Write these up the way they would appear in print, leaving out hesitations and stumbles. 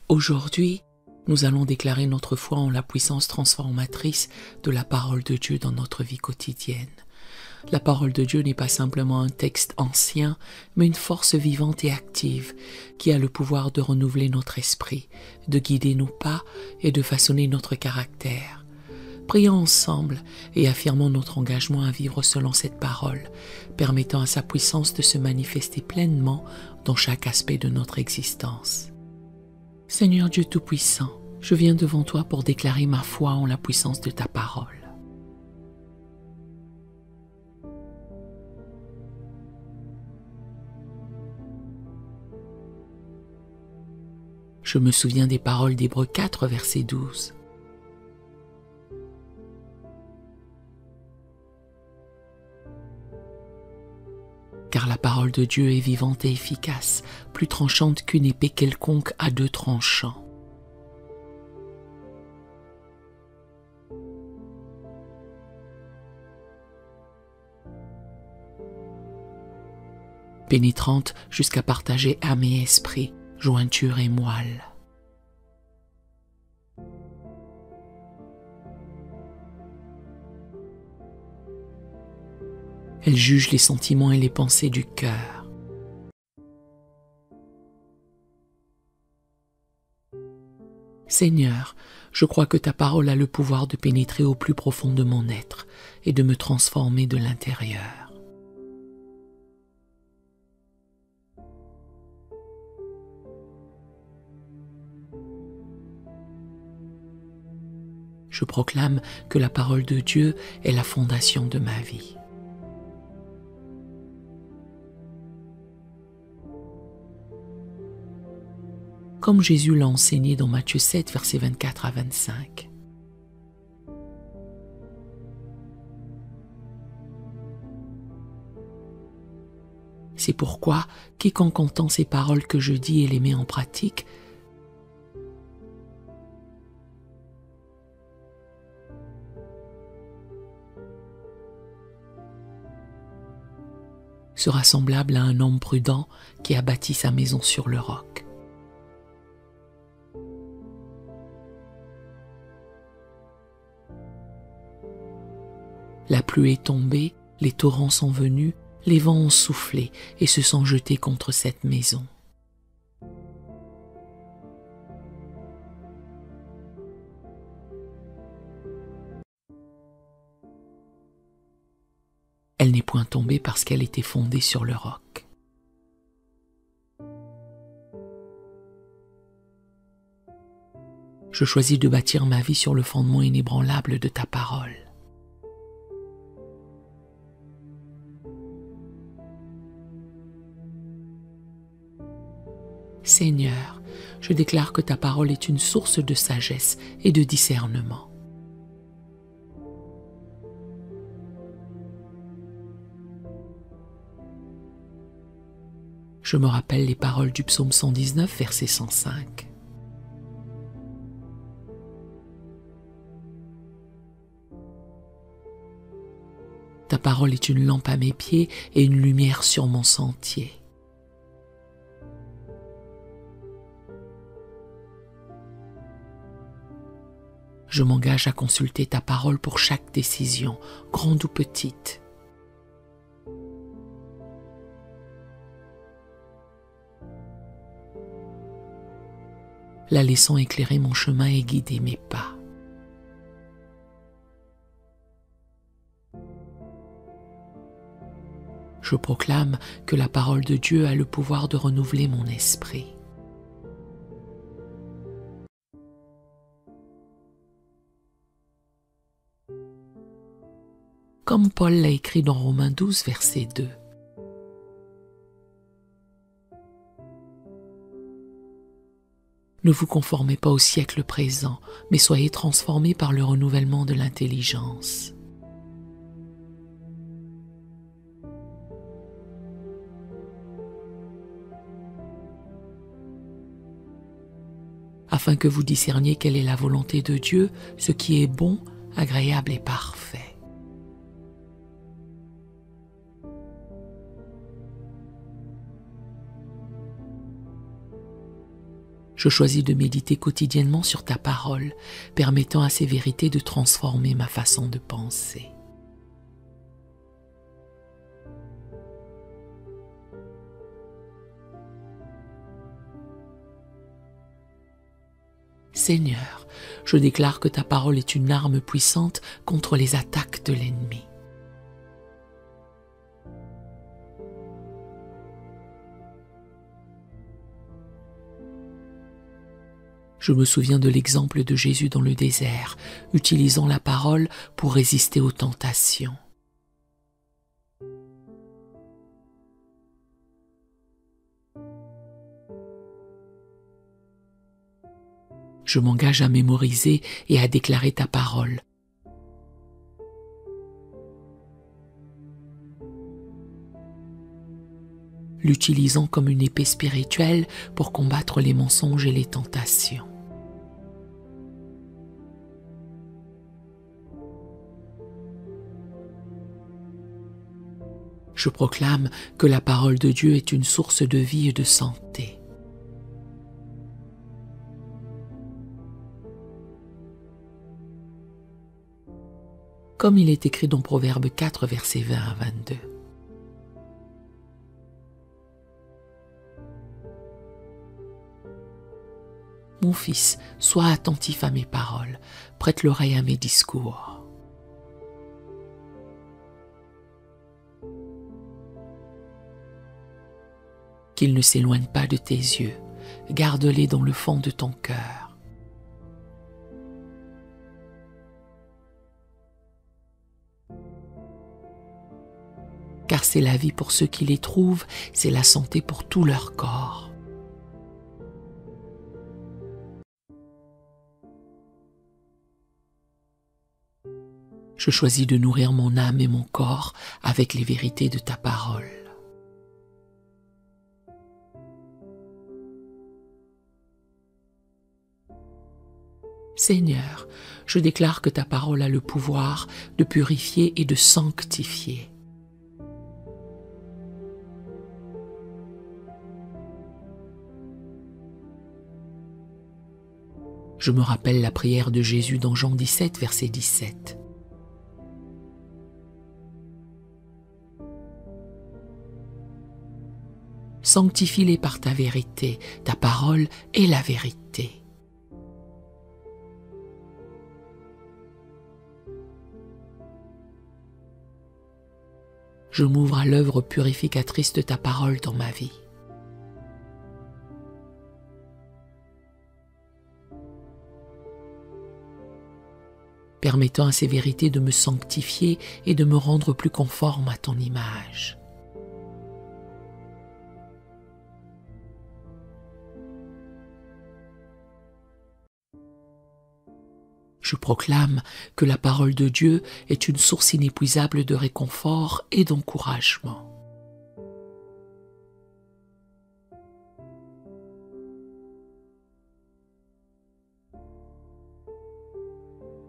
Aujourd'hui, nous allons déclarer notre foi en la puissance transformatrice de la parole de Dieu dans notre vie quotidienne. La parole de Dieu n'est pas simplement un texte ancien, mais une force vivante et active qui a le pouvoir de renouveler notre esprit, de guider nos pas et de façonner notre caractère. Prions ensemble et affirmons notre engagement à vivre selon cette parole, permettant à sa puissance de se manifester pleinement dans chaque aspect de notre existence. Seigneur Dieu Tout-Puissant, je viens devant toi pour déclarer ma foi en la puissance de ta parole. Je me souviens des paroles d'Hébreux 4, verset 12. Car la parole de Dieu est vivante et efficace, plus tranchante qu'une épée quelconque à deux tranchants. Pénétrante jusqu'à partager âme et esprit, jointure et moelle. Elle juge les sentiments et les pensées du cœur. Seigneur, je crois que ta parole a le pouvoir de pénétrer au plus profond de mon être et de me transformer de l'intérieur. Je proclame que la parole de Dieu est la fondation de ma vie. Comme Jésus l'a enseigné dans Matthieu 7, versets 24 à 25. C'est pourquoi, quiconque entend ces paroles que je dis et les met en pratique, sera semblable à un homme prudent qui a bâti sa maison sur le roc. La pluie est tombée, les torrents sont venus, les vents ont soufflé et se sont jetés contre cette maison. Elle n'est point tombée parce qu'elle était fondée sur le roc. Je choisis de bâtir ma vie sur le fondement inébranlable de ta parole. Seigneur, je déclare que ta parole est une source de sagesse et de discernement. Je me rappelle les paroles du psaume 119, verset 105. Ta parole est une lampe à mes pieds et une lumière sur mon sentier. Je m'engage à consulter ta parole pour chaque décision, grande ou petite. La laissant éclairer mon chemin et guider mes pas. Je proclame que la parole de Dieu a le pouvoir de renouveler mon esprit. Comme Paul l'a écrit dans Romains 12, verset 2. Ne vous conformez pas au siècle présent, mais soyez transformés par le renouvellement de l'intelligence. Afin que vous discerniez quelle est la volonté de Dieu, ce qui est bon, agréable et parfait. Je choisis de méditer quotidiennement sur ta parole, permettant à ces vérités de transformer ma façon de penser. Seigneur, je déclare que ta parole est une arme puissante contre les attaques de l'ennemi. Je me souviens de l'exemple de Jésus dans le désert, utilisant la parole pour résister aux tentations. Je m'engage à mémoriser et à déclarer ta parole. L'utilisant comme une épée spirituelle pour combattre les mensonges et les tentations. Je proclame que la parole de Dieu est une source de vie et de santé. Comme il est écrit dans Proverbe 4, versets 20 à 22. Mon fils, sois attentif à mes paroles, prête l'oreille à mes discours. Qu'ils ne s'éloignent pas de tes yeux, garde-les dans le fond de ton cœur. Car c'est la vie pour ceux qui les trouvent, c'est la santé pour tout leur corps. Je choisis de nourrir mon âme et mon corps avec les vérités de ta parole. Seigneur, je déclare que ta parole a le pouvoir de purifier et de sanctifier. Je me rappelle la prière de Jésus dans Jean 17, verset 17. Sanctifie-les par ta vérité, ta parole est la vérité. Je m'ouvre à l'œuvre purificatrice de ta parole dans ma vie. Permettant à ces vérités de me sanctifier et de me rendre plus conforme à ton image. Je proclame que la parole de Dieu est une source inépuisable de réconfort et d'encouragement.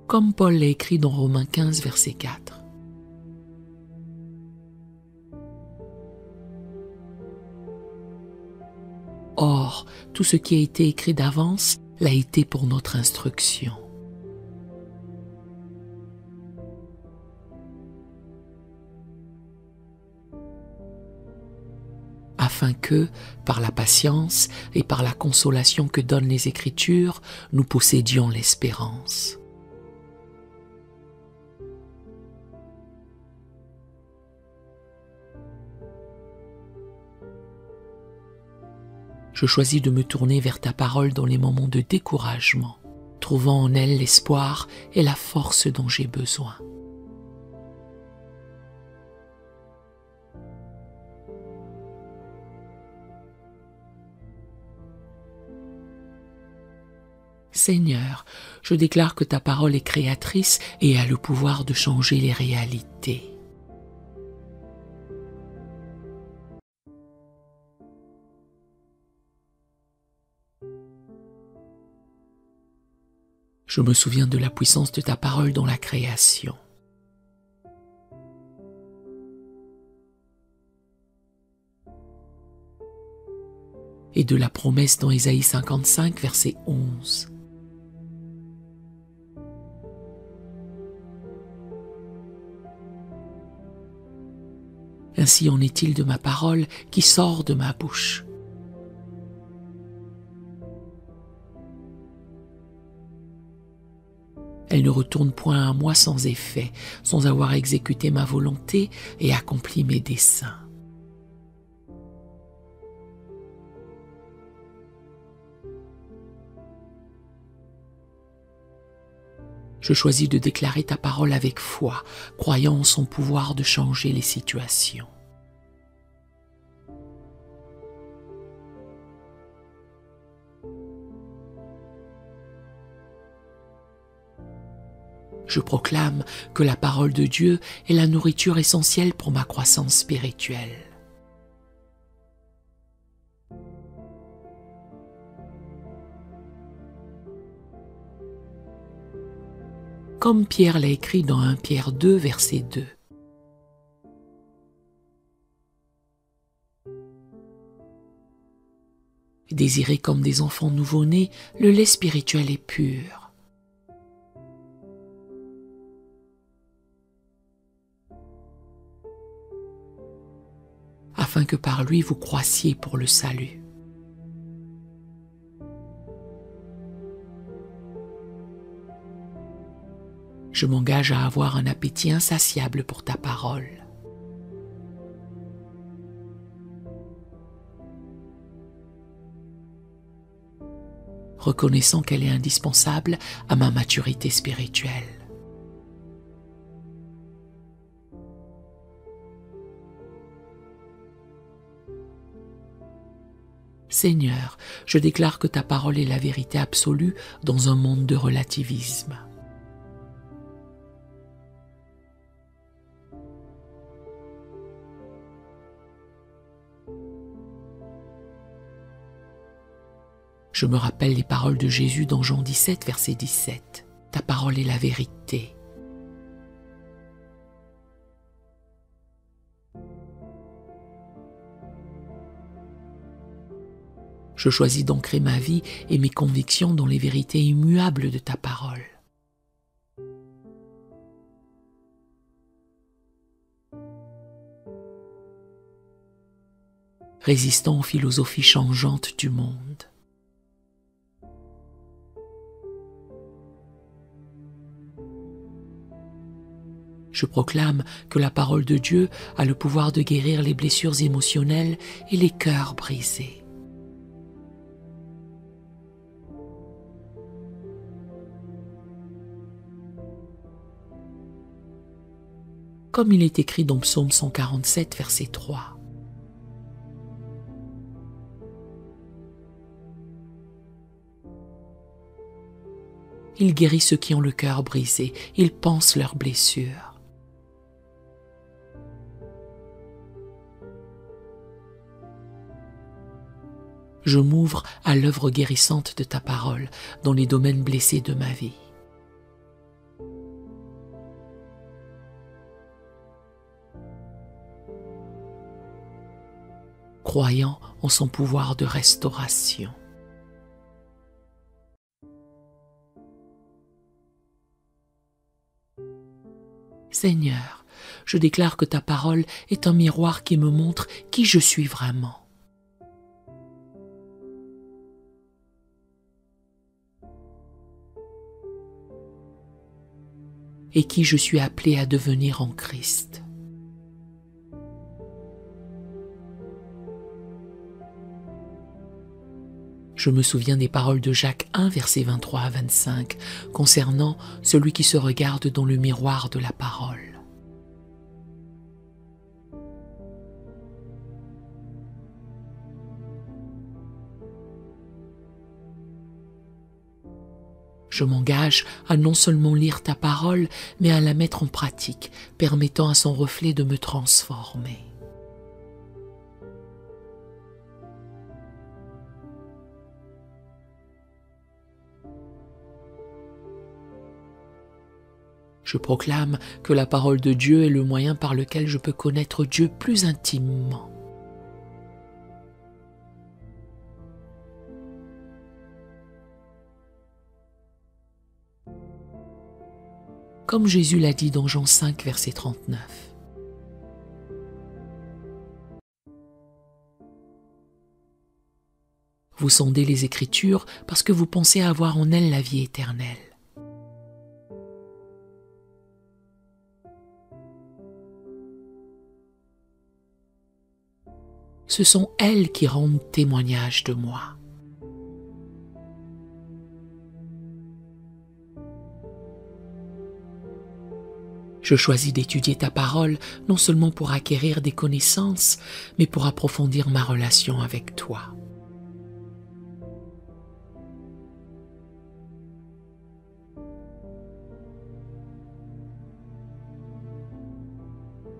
Comme Paul l'a écrit dans Romains 15, verset 4. Or, tout ce qui a été écrit d'avance l'a été pour notre instruction. Afin que, par la patience et par la consolation que donnent les Écritures, nous possédions l'espérance. Je choisis de me tourner vers ta parole dans les moments de découragement, trouvant en elle l'espoir et la force dont j'ai besoin. Seigneur, je déclare que ta parole est créatrice et a le pouvoir de changer les réalités. Je me souviens de la puissance de ta parole dans la création. et de la promesse dans Ésaïe 55, verset 11. Ainsi en est-il de ma parole qui sort de ma bouche. Elle ne retourne point à moi sans effet, sans avoir exécuté ma volonté et accompli mes desseins. Je choisis de déclarer ta parole avec foi, croyant en son pouvoir de changer les situations. Je proclame que la parole de Dieu est la nourriture essentielle pour ma croissance spirituelle. Comme Pierre l'a écrit dans 1 Pierre 2, verset 2. Désirez comme des enfants nouveau-nés le lait spirituel et pur. Afin que par lui vous croissiez pour le salut. Je m'engage à avoir un appétit insatiable pour ta parole. Reconnaissant qu'elle est indispensable à ma maturité spirituelle. Seigneur, je déclare que ta parole est la vérité absolue dans un monde de relativisme. Je me rappelle les paroles de Jésus dans Jean 17, verset 17. Ta parole est la vérité. Je choisis d'ancrer ma vie et mes convictions dans les vérités immuables de ta parole. Résistant aux philosophies changeantes du monde. Je proclame que la parole de Dieu a le pouvoir de guérir les blessures émotionnelles et les cœurs brisés. Comme il est écrit dans Psaume 147, verset 3. Il guérit ceux qui ont le cœur brisé, il panse leurs blessures. Je m'ouvre à l'œuvre guérissante de ta parole dans les domaines blessés de ma vie. Croyant en son pouvoir de restauration. Seigneur, je déclare que ta parole est un miroir qui me montre qui je suis vraiment. Et qui je suis appelé à devenir en Christ. Je me souviens des paroles de Jacques 1, versets 23 à 25, concernant celui qui se regarde dans le miroir de la parole. Je m'engage à non seulement lire ta parole, mais à la mettre en pratique, permettant à son reflet de me transformer. Je proclame que la parole de Dieu est le moyen par lequel je peux connaître Dieu plus intimement. comme Jésus l'a dit dans Jean 5, verset 39. Vous sondez les Écritures parce que vous pensez avoir en elles la vie éternelle. Ce sont elles qui rendent témoignage de moi. Je choisis d'étudier ta parole non seulement pour acquérir des connaissances, mais pour approfondir ma relation avec toi.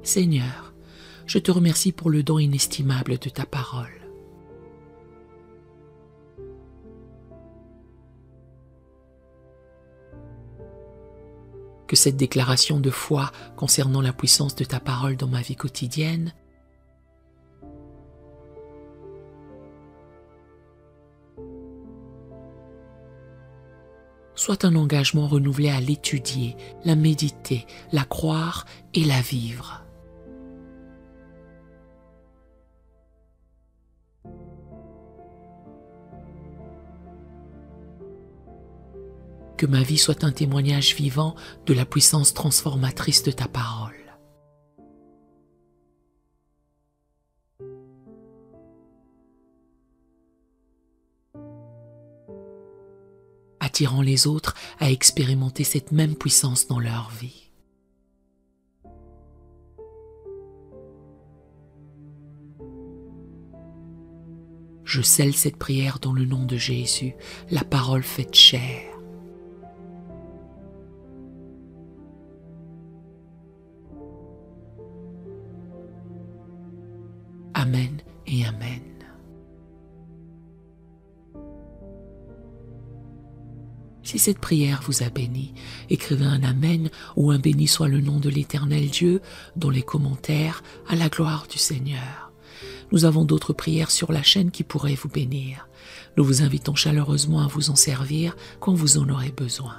Seigneur, je te remercie pour le don inestimable de ta parole. Que cette déclaration de foi concernant la puissance de ta parole dans ma vie quotidienne soit un engagement renouvelé à l'étudier, la méditer, la croire et la vivre. Que ma vie soit un témoignage vivant de la puissance transformatrice de ta parole. Attirant les autres à expérimenter cette même puissance dans leur vie. Je scelle cette prière dans le nom de Jésus, la parole faite chair. Amen et Amen. Si cette prière vous a béni, écrivez un Amen ou un béni soit le nom de l'Éternel Dieu dans les commentaires à la gloire du Seigneur. Nous avons d'autres prières sur la chaîne qui pourraient vous bénir. Nous vous invitons chaleureusement à vous en servir quand vous en aurez besoin.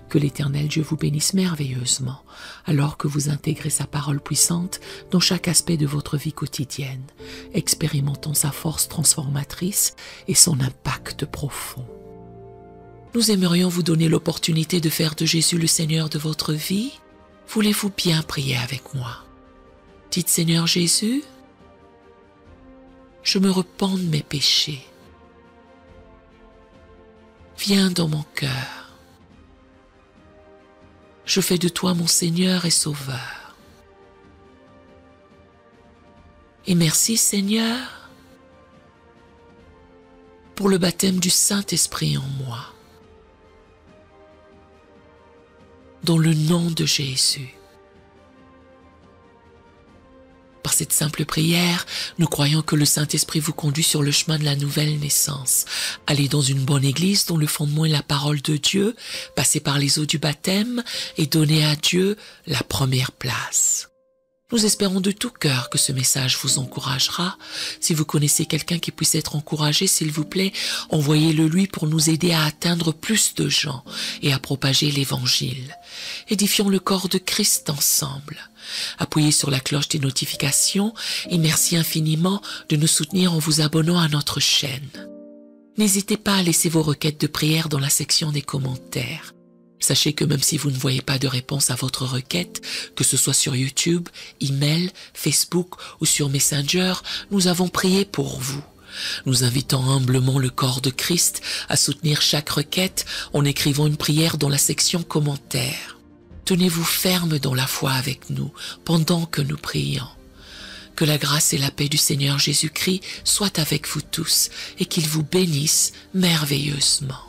Que l'Éternel Dieu vous bénisse merveilleusement alors que vous intégrez sa parole puissante dans chaque aspect de votre vie quotidienne, expérimentant sa force transformatrice et son impact profond. Nous aimerions vous donner l'opportunité de faire de Jésus le Seigneur de votre vie. Voulez-vous bien prier avec moi? Dites Seigneur Jésus, je me repens de mes péchés. Viens dans mon cœur. Je fais de toi mon Seigneur et Sauveur. Et merci Seigneur pour le baptême du Saint-Esprit en moi. Dans le nom de Jésus. Par cette simple prière, nous croyons que le Saint-Esprit vous conduit sur le chemin de la nouvelle naissance. Allez dans une bonne église dont le fondement est la parole de Dieu, passez par les eaux du baptême et donnez à Dieu la première place. Nous espérons de tout cœur que ce message vous encouragera. Si vous connaissez quelqu'un qui puisse être encouragé, s'il vous plaît, envoyez-le lui pour nous aider à atteindre plus de gens et à propager l'Évangile. Édifions le corps de Christ ensemble. Appuyez sur la cloche des notifications et merci infiniment de nous soutenir en vous abonnant à notre chaîne. N'hésitez pas à laisser vos requêtes de prière dans la section des commentaires. Sachez que même si vous ne voyez pas de réponse à votre requête, que ce soit sur YouTube, email, Facebook ou sur Messenger, nous avons prié pour vous. Nous invitons humblement le corps de Christ à soutenir chaque requête en écrivant une prière dans la section commentaires. Tenez-vous ferme dans la foi avec nous pendant que nous prions. Que la grâce et la paix du Seigneur Jésus-Christ soient avec vous tous et qu'il vous bénisse merveilleusement.